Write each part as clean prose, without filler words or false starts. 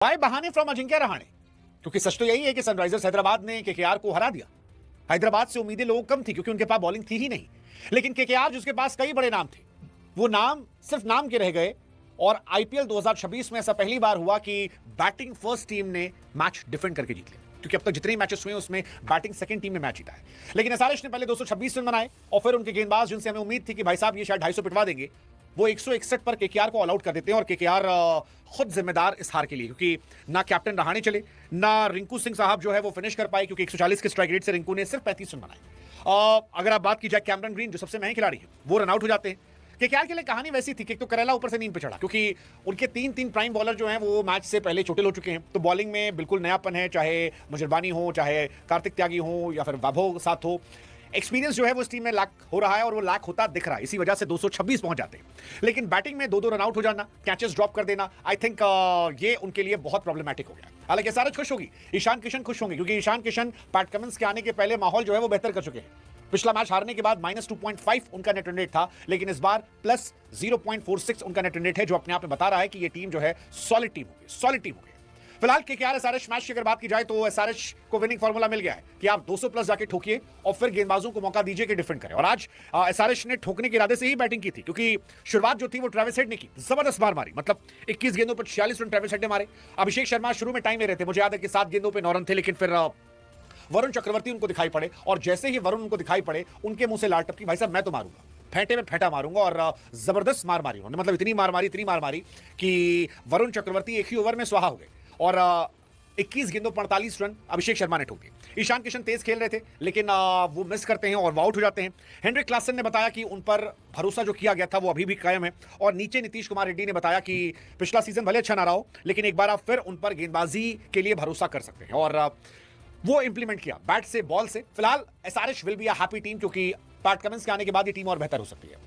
Bye बहाने from Ajinkya Rahane, क्योंकि सच तो यही है कि सनराइजर्स हैदराबाद ने केकेआर को हरा दिया। हैदराबाद से उम्मीदें लोगों कम थी क्योंकि उनके पास बॉलिंग थी ही नहीं, लेकिन केकेआर जिसके पास कई बड़े नाम थे, वो नाम सिर्फ नाम के रह गए। और आईपीएल 2026 में ऐसा पहली बार हुआ कि बैटिंग फर्स्ट टीम ने मैच डिफेंड करके जीत लिया, क्योंकि अब तक जितने मैचेस हुए उसमें बैटिंग सेकंड टीम ने मैच जीता है। लेकिन एसआरएच ने पहले 226 रन बनाए और फिर उनके गेंदबाज जिनसे हमें उम्मीद थी कि भाई साहब ये शायद 250 पिटवा देंगे, वो 161 पर केकेआर को ऑल आउट कर देते हैं। और केकेआर खुद जिम्मेदार इस हार के लिए, क्योंकि ना कैप्टन रहाणे चले, ना रिंकू सिंह साहब जो है वो फिनिश कर पाए, क्योंकि 140 के स्ट्राइक रेट से रिंकू ने सिर्फ 35 रन बनाए। अगर आप बात की जाए कैमरन ग्रीन जो सबसे महंगे खिलाड़ी हैं, वो रन आउट हो जाते हैं। केकेआर के लिए कहानी वैसी थी कि एक तो करेला ऊपर से नींद पे चढ़ा, क्योंकि उनके तीन प्राइम बॉलर जो हैं वो मैच से पहले चोटिल हो चुके हैं, तो बॉलिंग में बिल्कुल नयापन है, चाहे मुजरबानी हो, चाहे कार्तिक त्यागी हो, या फिर वैभव साथ हो। एक्सपीरियंस जो है वो इस टीम में लैक हो रहा है और वो लैक होता दिख रहा है, इसी वजह से 226 पहुंच जाते हैं। लेकिन बैटिंग में दो रन आउट हो जाना, कैचेस ड्रॉप कर देना, आई थिंक ये उनके लिए बहुत प्रॉब्लमेटिक हो गया। हालांकि एसआरएच खुश होगी, ईशान किशन खुश होंगे, क्योंकि ईशान किशन पैट कमिंस के आने के पहले माहौल जो है वो बेहतर कर चुके हैं। पिछला मैच हारने के बाद -2.5 उनका नेट रन रेट था, लेकिन इस बार +0.46 उनका नेट रन रेट है, जो अपने आप में बता रहा है कि ये टीम जो है सॉलिड टीम होगी। फिलहाल केकेआर एसआरएच मैच की अगर बात की जाए तो एसआरएच को विनिंग फॉर्मूला मिल गया है कि आप 200 प्लस जाके ठोकिए और फिर गेंदबाजों को मौका दीजिए कि डिफेंड करें। और आज एसआरएच ने ठोकने के इरादे से ही बैटिंग की थी, क्योंकि शुरुआत जो थी वो ट्रेविस हेड ने की, जबरदस्त मार मारी। मतलब 21 गेंदों पर 46 रन ट्रेविस हेड ने मारे। अभिषेक शर्मा शुरू में टाइम ले रहे थे, मुझे याद है कि 7 गेंदों पर 9 रन थे, लेकिन फिर वरुण चक्रवर्ती उनको दिखाई पड़े, और जैसे ही वरुण उनको दिखाई पड़े उनके मुंह से लाल टपकी, भाई साहब मैं तो मारूंगा, फेंटे में फेंटा मारूंगा। और जबरदस्त मार मारी उन्होंने, मतलब इतनी मार मारी कि वरुण चक्रवर्ती एक ही ओवर में स्वाहा हो गए। और 21 गेंदों 45 रन अभिषेक शर्मा ने ठोके। ईशान किशन तेज खेल रहे थे, लेकिन वो मिस करते हैं और वो आउट हो जाते हैं। हेनरिक क्लासन ने बताया कि उन पर भरोसा जो किया गया था वो अभी भी कायम है। और नीचे नीतीश कुमार रेड्डी ने बताया कि पिछला सीजन भले अच्छा ना रहा हो, लेकिन एक बार आप फिर उन पर गेंदबाजी के लिए भरोसा कर सकते हैं, और वो इंप्लीमेंट किया बैट से, बॉल से। फिलहाल SRH will be a happy team, क्योंकि पैट कमिंस के आने के बाद ये टीम और बेहतर हो सकती है।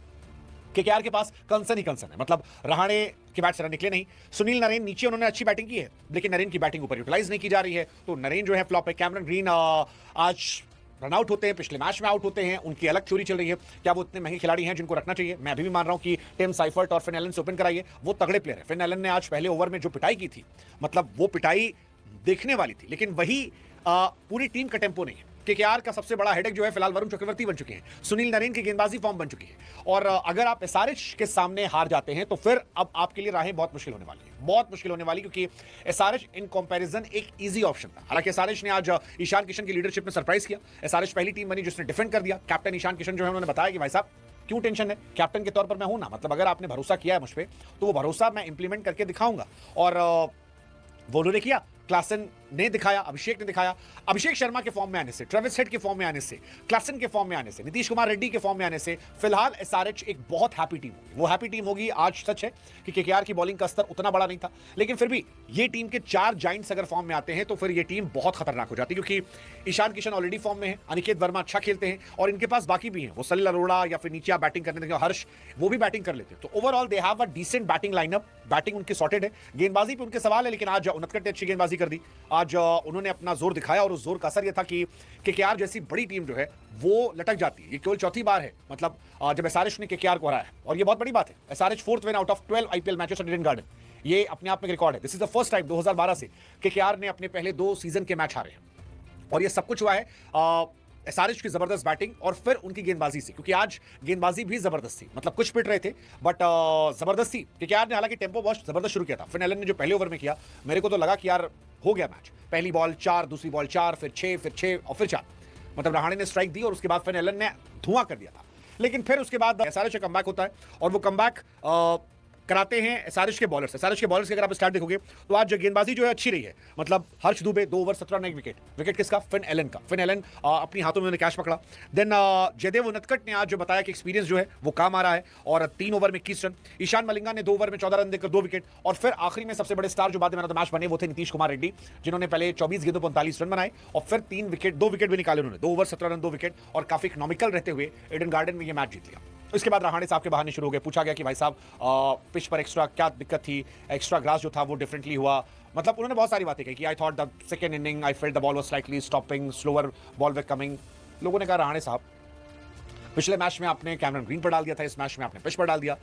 केकेआर के पास कंसर्न ही कंसर्न है, मतलब रहाणे के बैट से रन निकले नहीं। सुनील नरेन नीचे उन्होंने अच्छी बैटिंग की है, लेकिन नरेन की बैटिंग ऊपर यूटिलाइज नहीं की जा रही है, तो नरेन जो है फ्लॉप है। कैमरन ग्रीन आज रन आउट होते हैं, पिछले मैच में आउट होते हैं, उनकी अलग थ्योरी चल रही है। क्या वो इतने महंगे खिलाड़ी हैं जिनको रखना चाहिए? मैं अभी भी मान रहा हूं कि टिम साइफर्ट और फिन एलन से ओपन कराइए, वो तगड़े प्लेयर है। फिन एलन ने आज पहले ओवर में जो पिटाई की थी, मतलब वो पिटाई देखने वाली थी, लेकिन वही पूरी टीम का टेम्पो नहीं है। केकेआर का सबसे बड़ा हेडेक जो है फिलहाल वरुण चक्रवर्ती बन चुके हैं, सुनील नरेन की गेंदबाजी फॉर्म बन चुकी है। और अगर आप एसआरएच के सामने हार जाते हैं तो फिर अब आपके लिए राहें बहुत मुश्किल होने वाली है, बहुत मुश्किल होने वाली, क्योंकि एसआरएच इन कंपैरिजन एक इजी ऑप्शन था। हालांकि एसआरएच ने आज ईशान किशन की लीडरशिप में सरप्राइज किया। एसआरएच पहली टीम बनी जिसने डिफेंड कर दिया। कैप्टन ईशान किशन जो है उन्होंने बताया कि भाई साहब क्यों टेंशन है, कैप्टन के तौर पर मैं हूं ना, मतलब अगर आपने भरोसा किया है मुझ पर तो वो भरोसा मैं इंप्लीमेंट करके दिखाऊंगा। और वो उन्होंने किया, क्लासन ने दिखाया, अभिषेक ने दिखाया। अभिषेक शर्मा के फॉर्म में आने से, ट्रेविस हेड के फॉर्म में आने से, क्लासन के फॉर्म में आने से, नीतीश कुमार रेड्डी के फॉर्म में आने से फिलहाल एसआरएच एक बहुत हैप्पी टीम होगी। वो हैप्पी टीम होगी। आज सच है कि केकेआर की बॉलिंग का स्तर उतना बड़ा नहीं था, लेकिन फिर भी ये टीम के 4 जाइंट्स अगर फॉर्म में आते हैं तो फिर ये टीम बहुत खतरनाक हो जाती है, क्योंकि ईशान किशन ऑलरेडी फॉर्म में है, अनिकेत वर्मा अच्छा खेलते हैं, और इनके पास बाकी भी हैं, वो सलिल अरोड़ा या फिर नीचे आप बैटिंग करने देंगे हर्ष, वो भी बैटिंग कर लेते हैं। तो overall they have a decent batting lineup. Batting उनकी सॉर्टेड है, गेंदबाजी पे उनके सवाल है, लेकिन आज उनत्कट ने अच्छी गेंदबाजी कर दी। आज उन्होंने अपना जोर दिखाया, और उस जोर का असर यह था कि केकेआर जैसी बड़ी टीम जो है वो लटक जाती है। ये केवल चौथी बार है, मतलब जब एसआरएच ने केकेआर को हराया है, और ये बहुत बड़ी बात है। SRH 4th win out of 12 IPL matches at Eden Garden, ये अपने आप में रिकॉर्ड है। This is the first time 2012 से केकेआर ने अपने पहले 2 सीजन के मैच हारे हैं, और ये सब कुछ हुआ है एसआरएच की जबरदस्त बैटिंग और फिर उनकी गेंदबाजी से, क्योंकि आज गेंदबाजी भी जबरदस्त थी। मतलब कुछ पिट रहे थे बट जबरदस्त थी। केकेआर ने हालांकि टेम्पो बहुत जबरदस्त शुरू किया था। फिन एलन ने जो पहले ओवर में किया, मेरे को तो लगा कि यार हो गया मैच। पहली बॉल 4, दूसरी बॉल 4, फिर 6, फिर 6 और फिर 4, मतलब रहाणे ने स्ट्राइक दी और उसके बाद फिन एलन ने धुआं कर दिया था। लेकिन फिर उसके बाद एसआरएच का कमबैक होता है, और वो कमबैक कराते हैं एसआरएच के बॉलर्स। एसआरएच के बॉलर्स की अगर आप स्टार्ट देखोगे तो आज गेंदबाजी जो है अच्छी रही है। मतलब Harsh Dubey 2 over 17 run, 1 wicket. Wicket किसका? फिन एलन का। फिन एलन अपनी हाथों में उन्होंने कैच पकड़ा। देन जयदेव उनत्कट ने आज जो बताया कि एक्सपीरियंस जो है वो काम आ रहा है, और 3 ओवर में 21 रन। ईशान मलिंगा ने 2 ओवर में 14 रन देकर 2 विकेट। और फिर आखिरी में सबसे बड़े स्टार जो बाद में मैन ऑफ द मैच बने वो थे नीतीश कुमार रेड्डी, जिन्होंने पहले 24 गेंदों 45 रन बनाए, और फिर 2 विकेट भी निकाले उन्होंने। 2 ओवर 17 रन, 2 विकेट, और काफी इकोनॉमिकल रहते हुए ईडन गार्डन में ये मैच जीत लिया। इसके बाद रहाणे साहब के बहाने शुरू हो गए। पूछा गया कि भाई साहब पिच पर एक्स्ट्रा क्या दिक्कत थी, एक्स्ट्रा ग्रास जो था वो डिफरेंटली हुआ। मतलब उन्होंने बहुत सारी बातें कही कि I thought the second inning I felt the ball was slightly stopping, slower ball way coming. लोगों ने कहा रहाणे साहब पिछले मैच में आपने कैमरन ग्रीन पर डाल दिया था, इस मैच में आपने पिच पर डाल दिया।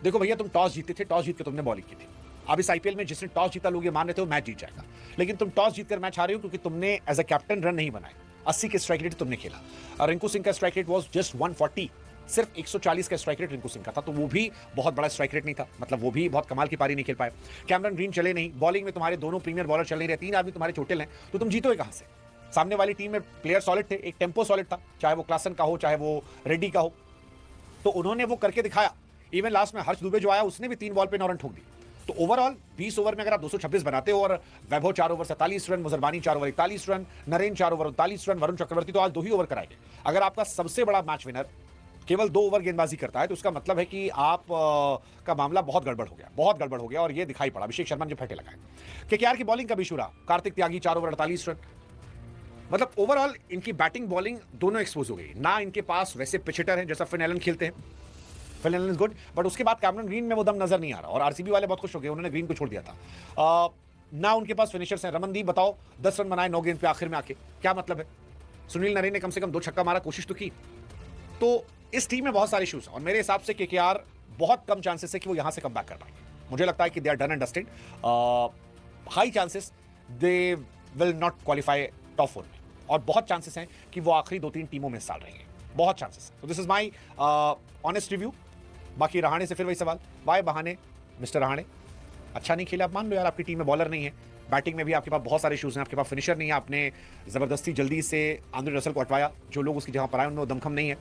देखो भैया तुम टॉस जीते थे, टॉस जीत के तुमने बॉलिंग की थी, अब इस आईपीएल में जिसने टॉस जीता, लोग ये मान रहे थे वो मैच जीत जाएगा, लेकिन तुम टॉस जीतकर मैच हारे हो क्योंकि तुमने एज अ कैप्टन रन नहीं बनाए। 80 के स्ट्राइक रेट तुमने खेला और रिंकू सिंह का स्ट्राइक रेट वाज जस्ट 140, सिर्फ 140 का स्ट्राइक रेट रिंकू सिंह का था, तो वो भी बहुत बड़ा स्ट्राइक रेट नहीं था, मतलब वो भी बहुत कमाल की पारी नहीं खेल पाए। कैमरन ग्रीन चले नहीं, बॉलिंग में तुम्हारे दोनों प्रीमियर बॉलर चल नहीं रहे, 3 आदमी तुम्हारे चोटिल हैं, तो तुम जीतोगे कहां से? सामने वाली टीम में प्लेयर सॉलिड थे, एक टेम्पो सॉलिड था, चाहे वो क्लासन का हो चाहे वो रेड्डी का हो, तो उन्होंने वो करके दिखाया। इवन लास्ट में हर्ष दुबे जो आया उसने भी 3 बॉल पे 9 रन ठोक दी। तो ओवरऑल 20 ओवर में अगर आप 226 बनाते हो और Vaibhav 4 over 47 run, Muzarabani 4 over 41 run, Narine 4 over 39 run, Varun Chakravarthy तो आज 2 ही ओवर कराएंगे। अगर आपका सबसे बड़ा मैच विनर केवल 2 ओवर गेंदबाजी करता है तो उसका मतलब है कि आप का मामला बहुत गड़बड़ हो गया, बहुत गड़बड़ हो गया, और ये दिखाई पड़ा। अभिषेक शर्मा ने फटे लगाए। केकेआर की बॉलिंग का भी शुरा, कार्तिक त्यागी 4 ओवर 48 रन, मतलब ओवरऑल इनकी बैटिंग बॉलिंग दोनों एक्सपोज हो गई ना। इनके पास वैसे पिच हिटर हैं जैसा फिन एलन खेलते हैं, Finn Allen is good, but उसके बाद कैमरन ग्रीन में वो दम नजर नहीं आ रहा, और आरसीबी वाले बहुत खुश हो गए, उन्होंने ग्रीन को छोड़ दिया था। ना उनके पास फिनिशर्स हैं। रमनदीप बताओ 10 रन बनाए 9 गेंद पे आखिर में आके, क्या मतलब है? सुनील नरेन ने कम से कम 2 छक्का मारा, कोशिश तो की। तो इस टीम में बहुत सारे इश्यूज हैं और मेरे हिसाब से केकेआर बहुत कम चांसेस है कि वो यहां से कम बैक कर पाएंगे। मुझे लगता है कि they are done and dusted. High chances they will not qualify top 4 में, और बहुत चांसेस हैं कि वो आखिरी 2-3 टीमों में साल रहेंगे, बहुत चांसेस। तो this is my honest review. बाकी रहाणे से फिर वही सवाल, वाई बहाने मिस्टर रहाणे? अच्छा नहीं खेला, आप मान लो यार, आपकी टीम में बॉलर नहीं है, बैटिंग में भी आपके पास बहुत सारे इश्यूज हैं, आपके पास फिनिशर नहीं है, आपने जबरदस्ती जल्दी से आंद्रे रसल को हटवाया, जो लोग उसकी जगह पर आए उनमें दमखम नहीं है,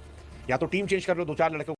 या तो टीम चेंज कर लो, 2-4 लड़के